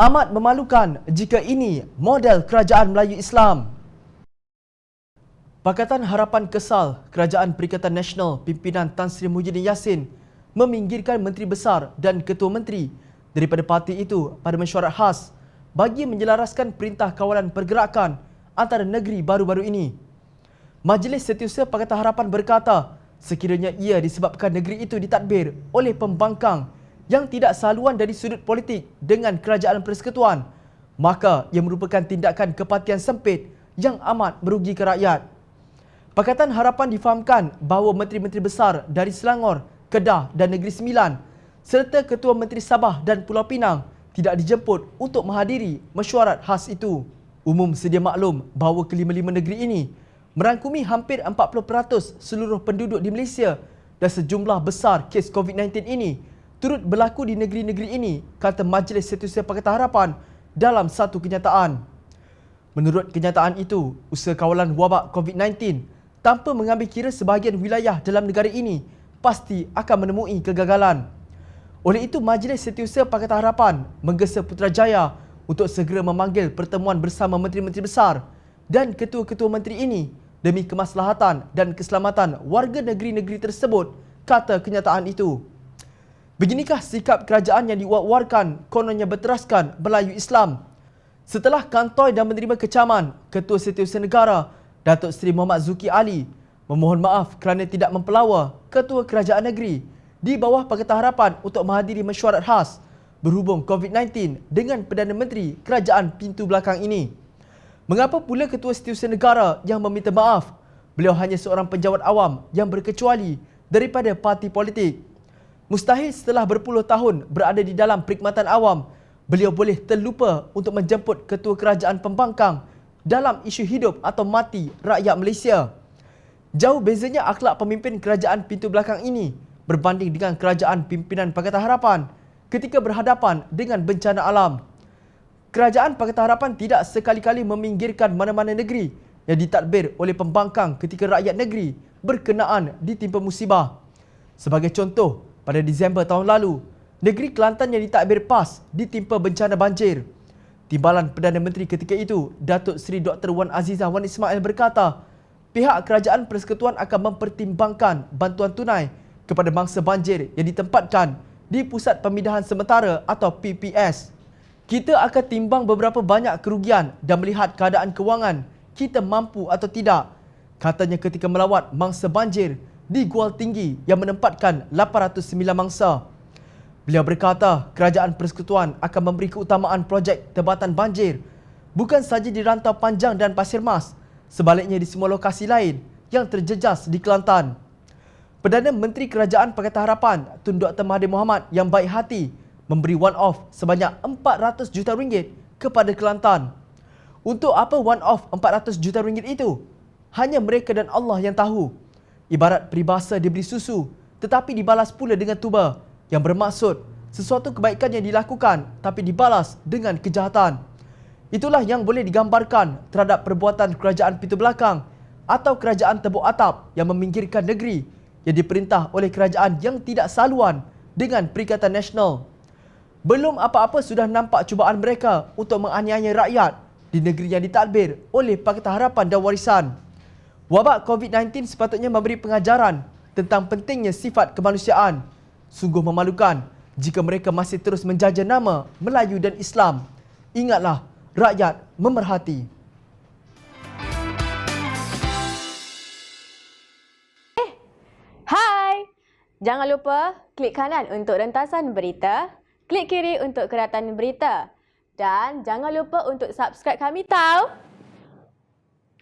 Amat memalukan jika ini model kerajaan Melayu Islam. Pakatan Harapan kesal Kerajaan Perikatan Nasional pimpinan Tan Sri Muhyiddin Yassin meminggirkan Menteri Besar dan Ketua Menteri daripada parti itu pada mesyuarat khas bagi menyelaraskan Perintah Kawalan Pergerakan antara negeri baru-baru ini. Majlis Setiausaha Pakatan Harapan berkata, sekiranya ia disebabkan negeri itu ditadbir oleh pembangkang yang tidak sehaluan dari sudut politik dengan kerajaan persekutuan, maka ia merupakan tindakan kepatihan sempit yang amat merugikan rakyat. Pakatan Harapan difahamkan bahawa menteri-menteri besar dari Selangor, Kedah dan Negeri Sembilan serta Ketua Menteri Sabah dan Pulau Pinang tidak dijemput untuk menghadiri mesyuarat khas itu. Umum sedia maklum bahawa kelima-lima negeri ini merangkumi hampir 40% seluruh penduduk di Malaysia dan sejumlah besar kes COVID-19 ini turut berlaku di negeri-negeri ini, kata Majlis Setiausaha Pakatan Harapan dalam satu kenyataan. Menurut kenyataan itu, usaha kawalan wabak COVID-19 tanpa mengambil kira sebahagian wilayah dalam negara ini pasti akan menemui kegagalan. Oleh itu, Majlis Setiausaha Pakatan Harapan menggesa Putrajaya untuk segera memanggil pertemuan bersama menteri-menteri besar dan ketua-ketua menteri ini demi kemaslahatan dan keselamatan warga negeri-negeri tersebut, kata kenyataan itu. Beginikah sikap kerajaan yang diwar-warkan kononnya berteraskan Melayu Islam. Setelah kantoi dan menerima kecaman, Ketua Setiausaha Negara Datuk Seri Muhammad Zuki Ali memohon maaf kerana tidak mempelawa Ketua Kerajaan Negeri di bawah Pakatan Harapan untuk menghadiri mesyuarat khas berhubung COVID-19 dengan Perdana Menteri Kerajaan Pintu Belakang ini. Mengapa pula Ketua Setiausaha Negara yang meminta maaf? Beliau hanya seorang penjawat awam yang berkecuali daripada parti politik. Mustahil setelah berpuluh tahun berada di dalam perkhidmatan awam, beliau boleh terlupa untuk menjemput ketua kerajaan pembangkang dalam isu hidup atau mati rakyat Malaysia. Jauh bezanya akhlak pemimpin kerajaan pintu belakang ini berbanding dengan kerajaan pimpinan Pakatan Harapan ketika berhadapan dengan bencana alam. Kerajaan Pakatan Harapan tidak sekali-kali meminggirkan mana-mana negeri yang ditadbir oleh pembangkang ketika rakyat negeri berkenaan ditimpa musibah. Sebagai contoh, pada Disember tahun lalu, negeri Kelantan yang ditadbir PAS ditimpa bencana banjir. Timbalan Perdana Menteri ketika itu, Datuk Seri Dr. Wan Azizah Wan Ismail berkata, pihak kerajaan persekutuan akan mempertimbangkan bantuan tunai kepada mangsa banjir yang ditempatkan di Pusat Pemindahan Sementara atau PPS. Kita akan timbang beberapa banyak kerugian dan melihat keadaan kewangan kita mampu atau tidak, katanya ketika melawat mangsa banjir di Gual Tinggi yang menempatkan 809 mangsa. Beliau berkata kerajaan persekutuan akan memberi keutamaan projek tebatan banjir bukan sahaja di Rantau Panjang dan Pasir Mas, sebaliknya di semua lokasi lain yang terjejas di Kelantan. Perdana Menteri Kerajaan Pakatan Harapan Tun Dr. Mahathir Mohamad yang baik hati memberi one-off sebanyak 400 juta ringgit kepada Kelantan. Untuk apa one-off 400 juta ringgit itu? Hanya mereka dan Allah yang tahu. Ibarat peribahasa diberi susu tetapi dibalas pula dengan tuba, yang bermaksud sesuatu kebaikan yang dilakukan tapi dibalas dengan kejahatan. Itulah yang boleh digambarkan terhadap perbuatan kerajaan pintu belakang atau kerajaan tebuk atap yang meminggirkan negeri yang diperintah oleh kerajaan yang tidak saluan dengan Perikatan Nasional. Belum apa-apa sudah nampak cubaan mereka untuk menganiaya rakyat di negeri yang ditadbir oleh Pakatan Harapan dan Warisan. Wabak COVID-19 sepatutnya memberi pengajaran tentang pentingnya sifat kemanusiaan. Sungguh memalukan jika mereka masih terus menjaja nama Melayu dan Islam. Ingatlah, rakyat memerhati. Hai! Jangan lupa klik kanan untuk rentasan berita, klik kiri untuk keratan berita. Dan jangan lupa untuk subscribe kami tau.